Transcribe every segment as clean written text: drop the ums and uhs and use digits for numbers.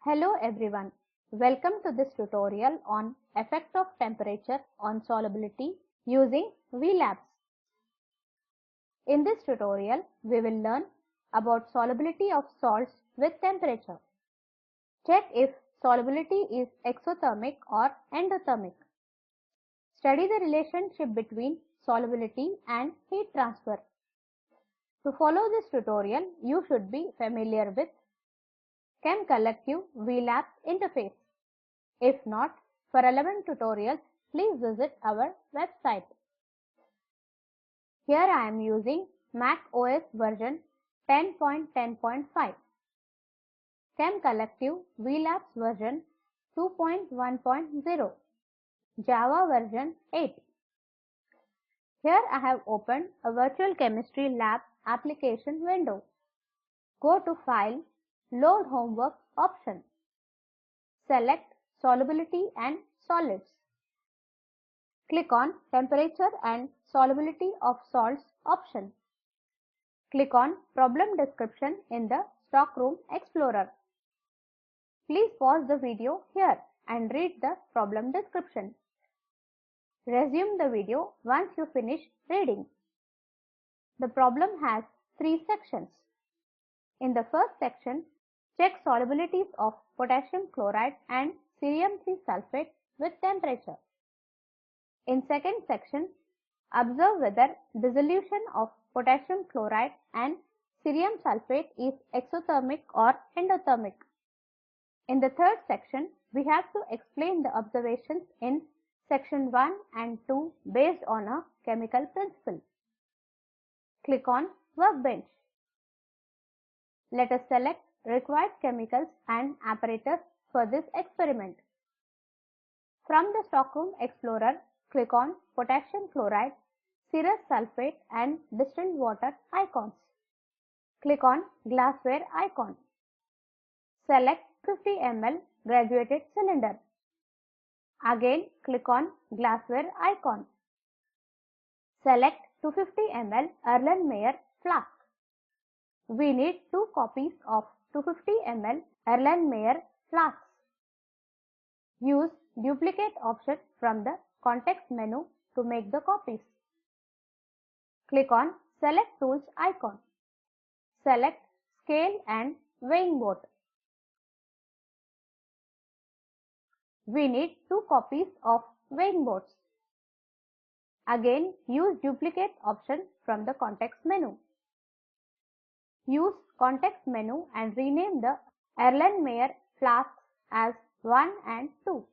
Hello everyone, welcome to this tutorial on effect of temperature on solubility using VLabs. In this tutorial, we will learn about solubility of salts with temperature. Check if solubility is exothermic or endothermic. Study the relationship between solubility and heat transfer. To follow this tutorial, you should be familiar with Chem Collective VLabs interface. If not, for relevant tutorials, please visit our website. Here I am using Mac OS version 10.10.5, Chem Collective VLabs version 2.1.0, Java version 8. Here I have opened a virtual chemistry lab application window. Go to File, Load Homework option. Select Solubility and Solids. Click on Temperature and Solubility of Salts option. Click on Problem Description in the Stockroom Explorer. Please pause the video here and read the problem description. Resume the video once you finish reading. The problem has 3 sections. In the first section, check solubilities of potassium chloride and cerium 3 sulfate with temperature. In second section, observe whether dissolution of potassium chloride and cerium sulfate is exothermic or endothermic. In the third section, we have to explain the observations in section 1 and 2 based on a chemical principle. Click on Workbench. Let us select required chemicals and apparatus for this experiment. From the Stockroom Explorer, click on Potassium chloride, cerous sulfate and distilled water icons. Click on Glassware icon. Select 50 ml graduated cylinder. Again, click on Glassware icon. Select 250 ml Erlenmeyer flask. We need 2 copies of 250 ml Erlenmeyer flasks. Use Duplicate option from the context menu to make the copies. Click on Select Tools icon. Select Scale and Weighing Board. We need 2 copies of weighing boards. Again, use Duplicate option from the context menu. Use context menu and rename the Erlenmeyer flasks as 1 and 2.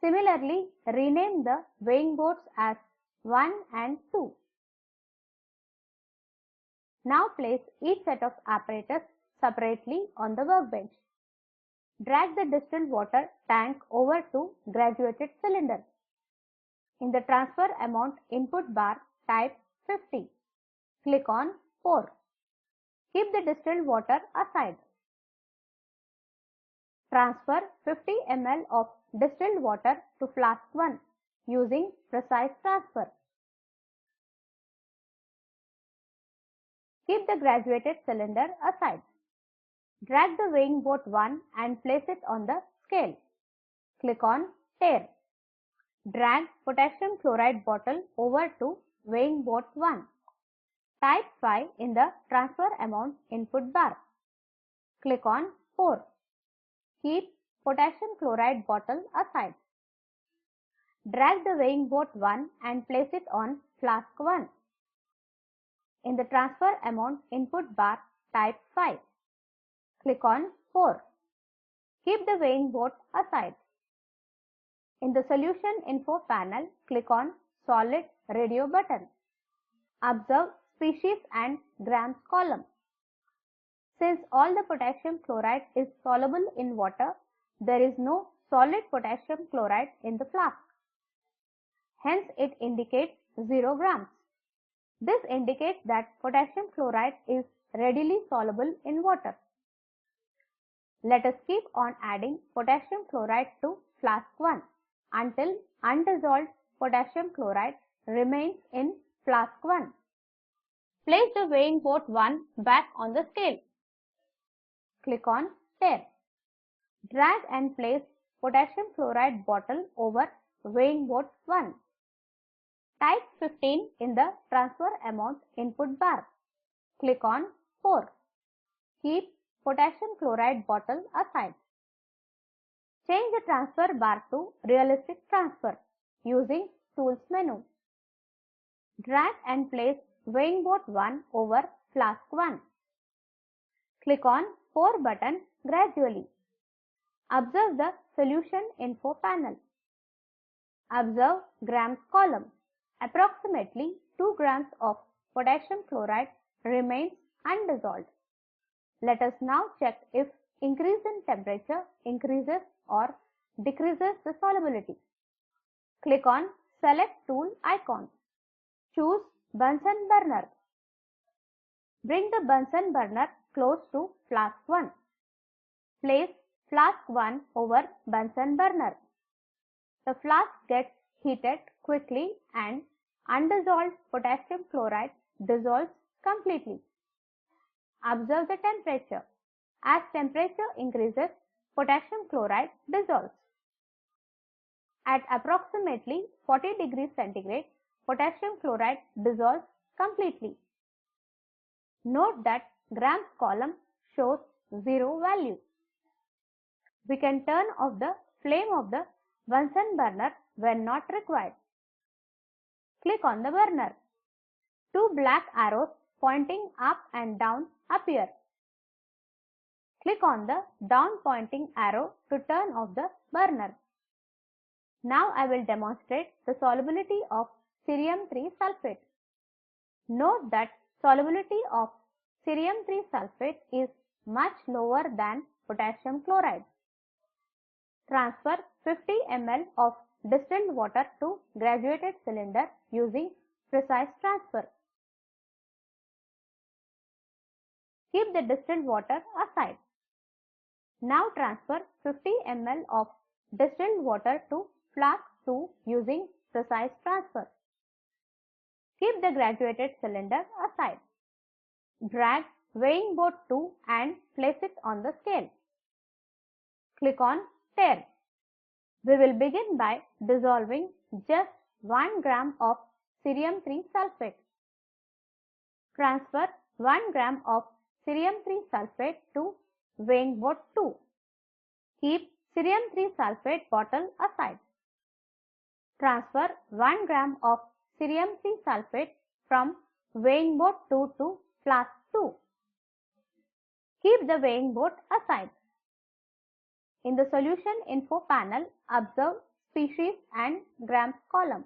Similarly, rename the weighing boards as 1 and 2. Now place each set of apparatus separately on the workbench. Drag the distilled water tank over to graduated cylinder. In the transfer amount input bar, type 50. Click on Pour. Keep the distilled water aside. Transfer 50 ml of distilled water to flask 1 using precise transfer. Keep the graduated cylinder aside. Drag the weighing board 1 and place it on the scale. Click on Tare. Drag potassium chloride bottle over to weighing board 1. Type 5 in the transfer amount input bar. Click on Pour. Keep potassium chloride bottle aside. Drag the weighing board 1 and place it on flask 1. In the transfer amount input bar, type 5. Click on Pour. Keep the weighing board aside. In the solution info panel, click on Solid Radio button. Observe species and grams column. Since all the potassium chloride is soluble in water, there is no solid potassium chloride in the flask. Hence, it indicates 0 grams. This indicates that potassium chloride is readily soluble in water. Let us keep on adding potassium chloride to flask 1 until undissolved potassium chloride remains in flask 1. Place the weighing board 1 back on the scale. Click on Tear. Drag and place potassium chloride bottle over weighing board 1. Type 15 in the transfer amount input bar. Click on Pour. Keep potassium chloride bottle aside. Change the transfer bar to realistic transfer using Tools menu. Drag and place weighing board 1 over flask 1. Click on Pour button gradually. Observe the solution info panel. Observe grams column. Approximately 2 grams of potassium chloride remains undissolved. Let us now check if increase in temperature increases or decreases the solubility. Click on Select Tool icon. Choose Bunsen burner. Bring the Bunsen burner close to flask 1. Place flask 1 over Bunsen burner. The flask gets heated quickly and undissolved potassium chloride dissolves completely. Observe the temperature. As temperature increases, potassium chloride dissolves. At approximately 40 degrees centigrade, potassium chloride dissolves completely. Note that grams column shows 0 value. We can turn off the flame of the Bunsen burner when not required. Click on the burner. 2 black arrows pointing up and down appear. Click on the down pointing arrow to turn off the burner. Now I will demonstrate the solubility of cerium 3 sulfate. Note that solubility of cerium 3 sulfate is much lower than potassium chloride. Transfer 50 ml of distilled water to graduated cylinder using precise transfer. Keep the distilled water aside. Now transfer 50 ml of distilled water to flask 2 using precise transfer. Keep the graduated cylinder aside. Drag weighing board 2 and place it on the scale. Click on Tear. We will begin by dissolving just 1 gram of cerium 3 sulfate. Transfer 1 gram of cerium 3 sulfate to weighing board 2. Keep cerium 3 sulfate bottle aside. Transfer 1 gram of cerium 3 sulfate from weighing board 2 to flask 2. Keep the weighing board aside. In the solution info panel, observe species and grams column.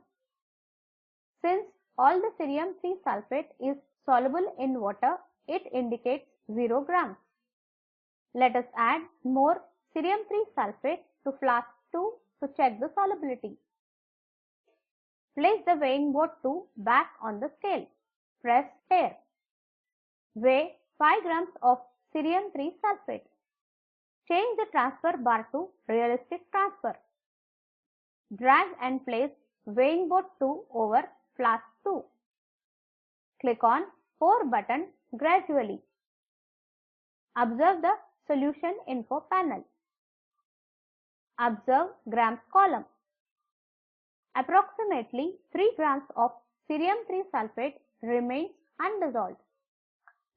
Since all the cerium 3 sulfate is soluble in water, it indicates 0 grams. Let us add more cerium 3 sulfate to flask 2 to check the solubility. Place the weighing board 2 back on the scale. Press Tear. Weigh 5 grams of cerium 3 sulfate. Change the transfer bar to realistic transfer. Drag and place weighing board 2 over flask 2. Click on Pour button gradually. Observe the solution info panel. Observe grams column. Approximately 3 grams of cerium 3 sulfate remains undissolved.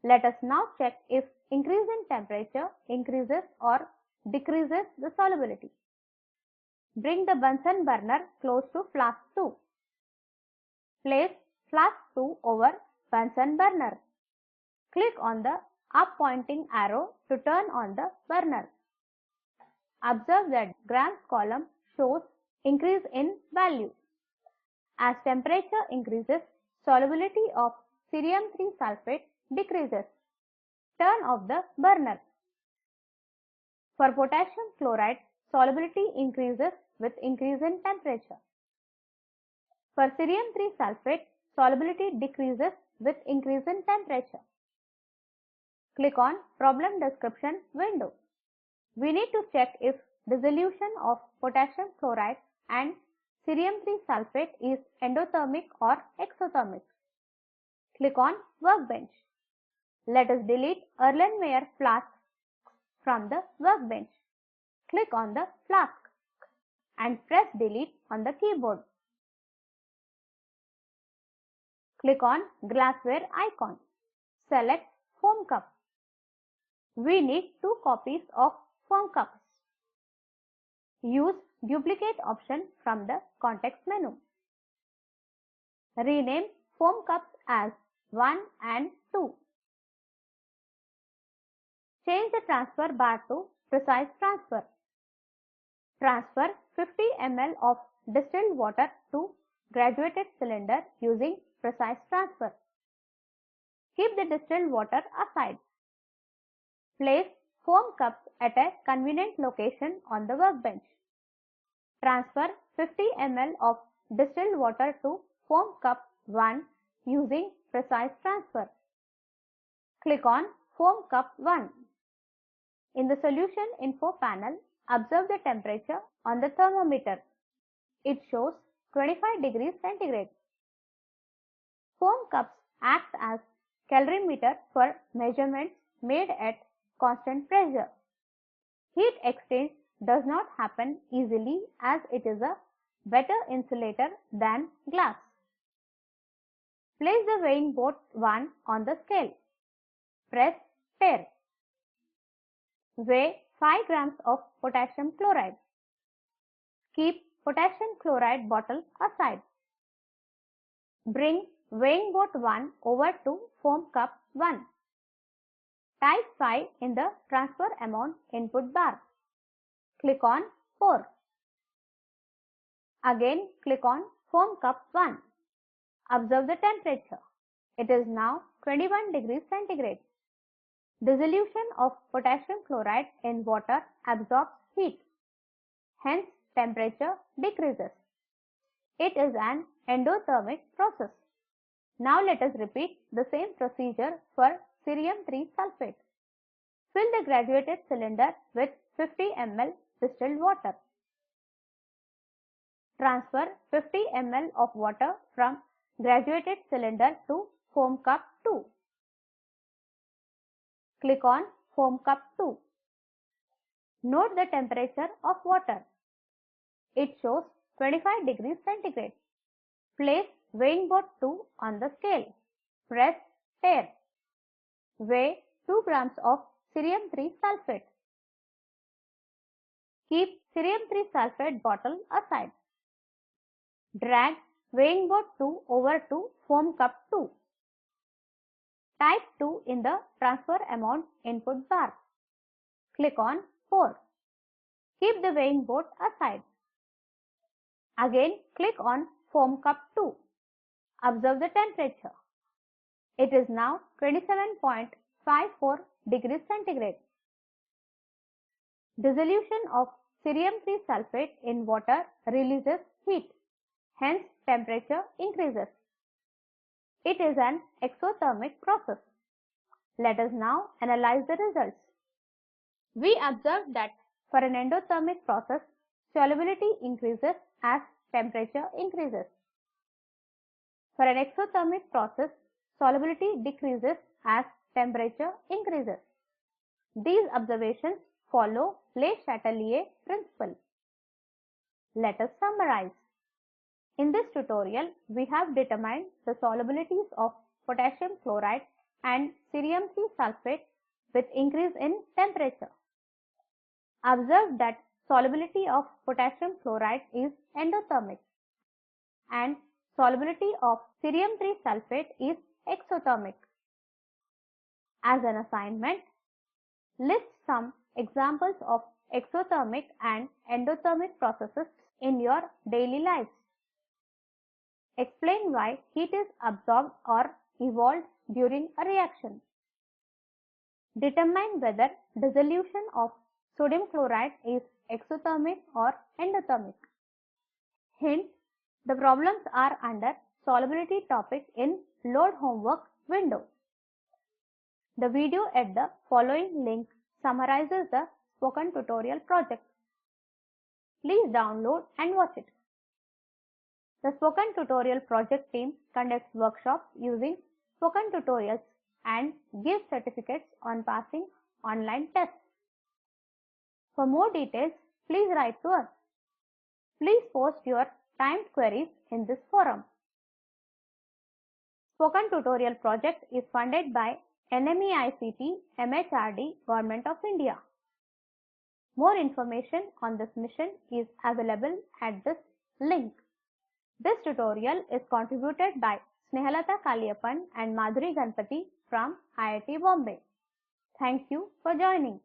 Let us now check if increase in temperature increases or decreases the solubility. Bring the Bunsen burner close to flask 2. Place flask 2 over Bunsen burner. Click on the up pointing arrow to turn on the burner. Observe that grams column shows increase in value. As temperature increases, solubility of cerium 3 sulfate decreases. Turn off the burner. For potassium chloride, solubility increases with increase in temperature. For cerium 3 sulfate, solubility decreases with increase in temperature. Click on Problem Description window. We need to check if dissolution of potassium chloride and cerium 3 sulfate is endothermic or exothermic. Click on Workbench. Let us delete Erlenmeyer flasks from the workbench. Click on the flask and press delete on the keyboard. Click on glassware icon. Select foam cup. We need 2 copies of foam cups. Use duplicate option from the context menu. Rename foam cups as 1 and 2. Change the transfer bar to precise transfer. Transfer 50 ml of distilled water to graduated cylinder using precise transfer. Keep the distilled water aside. Place foam cups at a convenient location on the workbench. Transfer 50 ml of distilled water to foam cup 1 using precise transfer. Click on foam cup 1. In the solution info panel, observe the temperature on the thermometer. It shows 25 degrees centigrade. Foam cups act as calorimeter for measurements made at constant pressure. Heat exchange does not happen easily as it is a better insulator than glass. Place the weighing board 1 on the scale. Press tare. Weigh 5 grams of potassium chloride. Keep potassium chloride bottle aside. Bring weighing board 1 over to foam cup 1. Type 5 in the transfer amount input bar. Click on 4. Again click on foam cup 1. Observe the temperature. It is now 21 degrees centigrade. Dissolution of potassium chloride in water absorbs heat. Hence, temperature decreases. It is an endothermic process. Now let us repeat the same procedure for cerium 3 sulfate. Fill the graduated cylinder with 50 ml distilled water. Transfer 50 ml of water from graduated cylinder to foam cup 2. Click on foam cup 2. Note the temperature of water. It shows 25 degrees centigrade. Place weighing board 2 on the scale. Press tare. Weigh 2 grams of cerium 3 sulfate. Keep cerium 3 sulfate bottle aside. Drag weighing board 2 over to foam cup 2. Type 2 in the transfer amount input bar. Click on 4. Keep the weighing board aside. Again click on foam cup 2. Observe the temperature. It is now 27.54 degrees centigrade. Dissolution of cerium 3 sulfate in water releases heat. Hence, temperature increases. It is an exothermic process. Let us now analyze the results. We observed that for an endothermic process, solubility increases as temperature increases. For an exothermic process, solubility decreases as temperature increases. These observations follow le-chatelier principle. Let us summarize. In this tutorial, we have determined the solubilities of potassium chloride and cerium 3 sulfate with increase in temperature. Observe that solubility of potassium chloride is endothermic and solubility of cerium 3 sulfate is exothermic. As an assignment, list some examples of exothermic and endothermic processes in your daily lives. Explain why heat is absorbed or evolved during a reaction. Determine whether dissolution of sodium chloride is exothermic or endothermic. Hint: the problems are under solubility topic in Load Homework window. The video at the following link summarizes the spoken tutorial project. Please download and watch it. The Spoken Tutorial project team conducts workshops using spoken tutorials and gives certificates on passing online tests. For more details, please write to us. Please post your timed queries in this forum. Spoken Tutorial project is funded by NMEICT MHRD Government of India. More information on this mission is available at this link. This tutorial is contributed by Snehalata Kaliappan and Madhuri Ganpati from IIT Bombay. Thank you for joining.